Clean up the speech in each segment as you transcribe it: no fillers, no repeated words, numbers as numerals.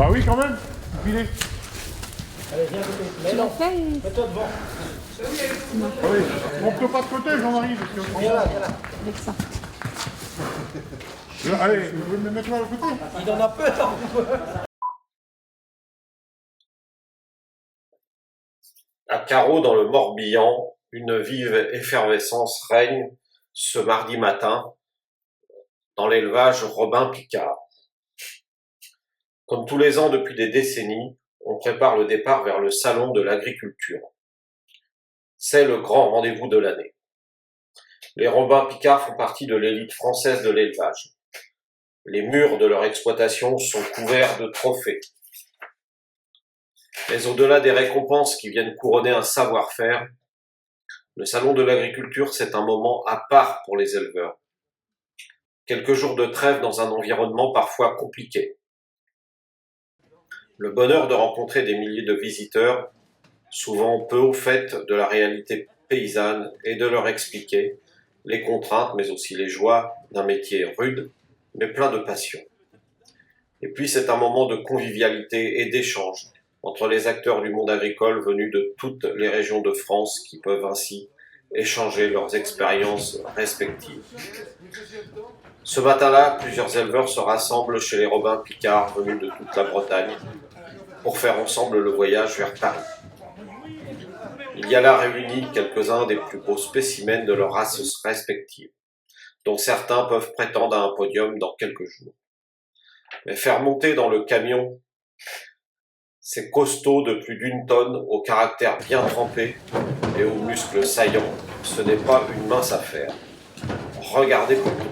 Bah oui, quand même. Filez. Allez, viens à côté. Tu l'as fait Mets-toi devant. Oui. On peut pas de côté, Jean-Marie. Parce que... Viens là, viens là. avec ça. Allez, vous pouvez me mettre là à côté. Il en a peur. À Carreau, dans le Morbihan, une vive effervescence règne ce mardi matin dans l'élevage Robin Picard. Comme tous les ans depuis des décennies, on prépare le départ vers le salon de l'agriculture. C'est le grand rendez-vous de l'année. Les Robin Picard font partie de l'élite française de l'élevage. Les murs de leur exploitation sont couverts de trophées. Mais au-delà des récompenses qui viennent couronner un savoir-faire, le salon de l'agriculture, c'est un moment à part pour les éleveurs. Quelques jours de trêve dans un environnement parfois compliqué. Le bonheur de rencontrer des milliers de visiteurs, souvent peu au fait de la réalité paysanne, et de leur expliquer les contraintes, mais aussi les joies d'un métier rude, mais plein de passion. Et puis c'est un moment de convivialité et d'échange entre les acteurs du monde agricole venus de toutes les régions de France qui peuvent ainsi échanger leurs expériences respectives. Ce matin-là, plusieurs éleveurs se rassemblent chez les Robin Picard venus de toute la Bretagne pour faire ensemble le voyage vers Paris. Il y a là réunis quelques-uns des plus beaux spécimens de leurs races respectives, dont certains peuvent prétendre à un podium dans quelques jours. Mais faire monter dans le camion ces costauds de plus d'1 tonne, au caractère bien trempé et aux muscles saillants, ce n'est pas une mince affaire. Regardez plutôt.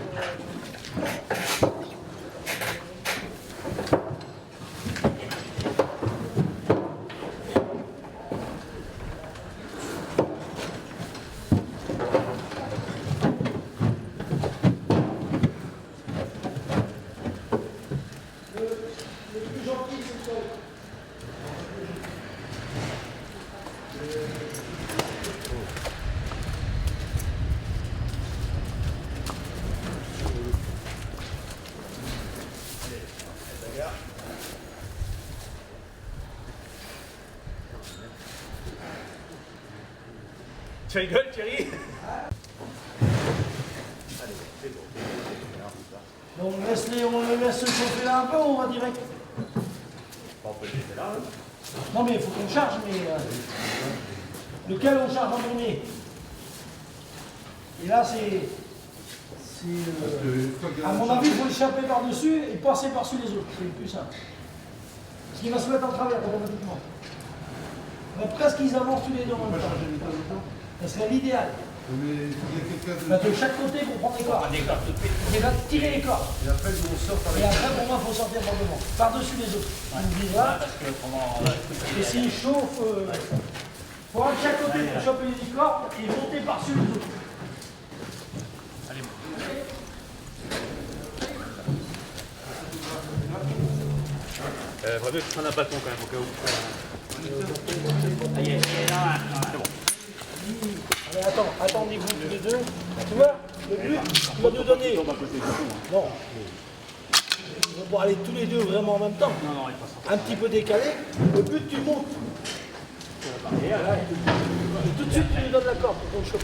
Tu rigoles, Thierry? Donc on le laisse se chauffer là un peu ou on va direct? On peut le laisser là. Hein. Non mais il faut qu'on charge, mais lequel on charge en premier? Et là c'est... à mon avis, il faut l'échapper par-dessus et passer par-dessus les autres, c'est plus simple. Parce qu'il va se mettre en travers automatiquement. Mais presque ils avancent tous les deux en même temps. Ça serait l'idéal. De chaque côté pour prendre les cordes. Et là, tirer les cordes. Et après, on sort par Et après, pour moi, il faut sortir par devant. Par-dessus les autres. On dit là. Et s'il chauffe, il faut aller de chaque côté pour choper les cordes et monter par-dessus les autres. Allez, vaut mieux que tu prennes un bâton quand même, au cas où. Allez, là, c'est bon. Allez, attendez-vous tous les deux. Tu vois, le but, tu vas nous donner. Non. On va aller tous les deux vraiment en même temps. Un petit peu décalé. Le but, tu montes. Et tout de suite, tu lui donnes la corde pour qu'on chope.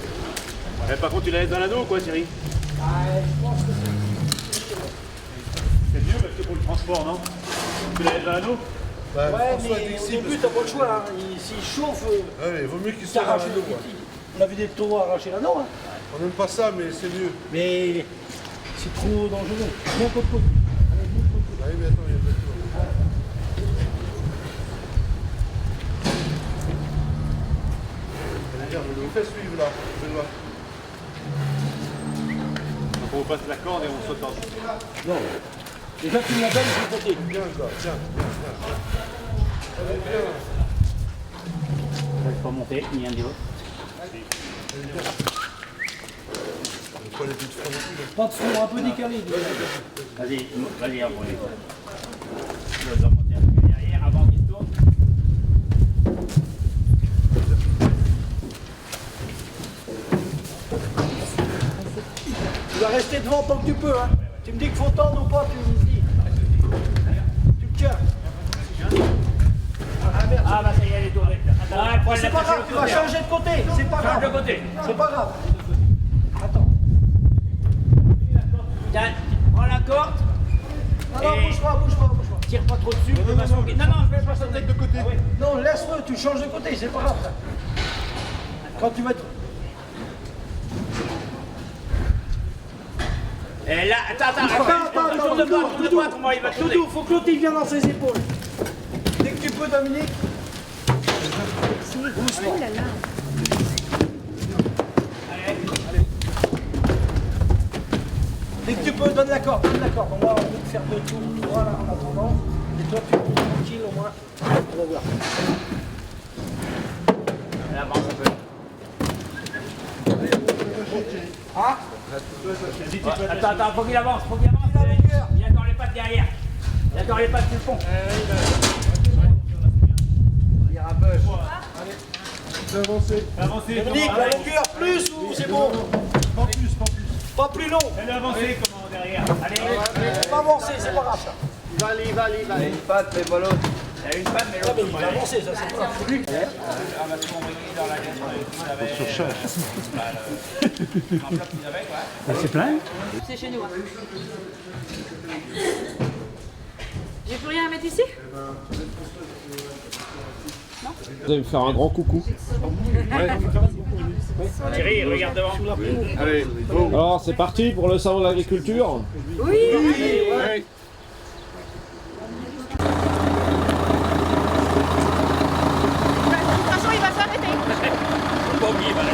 Ouais, par contre, tu la laisses dans l'anneau ou quoi, Thierry? Je pense que c'est mieux parce que pour le transport, non? Tu la laisses dans l'anneau? ouais, mais au début, t'as pas le choix. Hein. S'il chauffe, il vaut mieux qu'il soit arraché le petit. On a vu des taureaux arracher l'anneau. Hein. On n'aime pas ça, mais c'est mieux. Mais c'est trop dangereux. Mon coco. Allez, mon coco. Ah oui, mais attends, il y a pas de tour. Regarde, je le fais suivre là, Benoît. Donc on passe la corde et on saute en dessous. Non. Déjà, tu me la donnes de l'autre côté. Bien, quoi, tiens. Allez, bien. Il faut monter, ni un ni l'autre. Pas les buts de front non plus. Pas de fond, un peu décalé. Vas-y, vas-y, on va aller. Tu vas remonter un peu derrière avant qu'il tourne. Tu vas rester devant tant que tu peux. Hein. Tu me dis qu'il faut tendre ou pas, tu me dis. Tu me tiens. Ah merde. Ah bah ça y est, elle est tournée. Attends, Bon, prends c'est la pas grave, tâche tu de vas côté. changer de côté. C'est pas Change de grave. côté. C'est pas grave. Attends. Tiens, prends la corde. Non, Et- bouge pas, bouge pas, bouge pas. Tire pas trop dessus. de façon que- Non, non, je vais pas sauter. De côté. Non, laisse-le, tu changes de côté, c'est pas grave. Ça. Quand tu vas être... Et là, attends, tourne de toi, comment il va tourner. Doudou, faut que l'autre il vienne dans ses épaules. Dès que tu peux, Dominique. Doucement. Dès que tu peux, donne la corde, donne la corde. On va faire deux tours, voilà, en attendant. Et toi, tu roules tranquille au moins. On va voir. Elle avance un peu. Ah, Attends, faut qu'il avance, faut qu'il avance. la longueur. Il attend les pattes derrière. Il attend les pattes sur le pont. Avancez, Dominique, la longueur, plus ou c'est bon? Pas plus, pas plus. Pas plus long. Elle a avancé comment derrière. Allez, On va avancer, c'est pas grave ça. il y a une patte, mais l'autre, mais Ah, l'autre. mais il va avancer, ça c'est pas grave. C'est chez nous. Hein. J'ai plus rien à mettre ici? Vous allez me faire un grand coucou. Thierry, regarde devant. Alors c'est parti pour le salon de l'agriculture. Oui. De toute façon, il va s'arrêter. Pas oublier, voilà.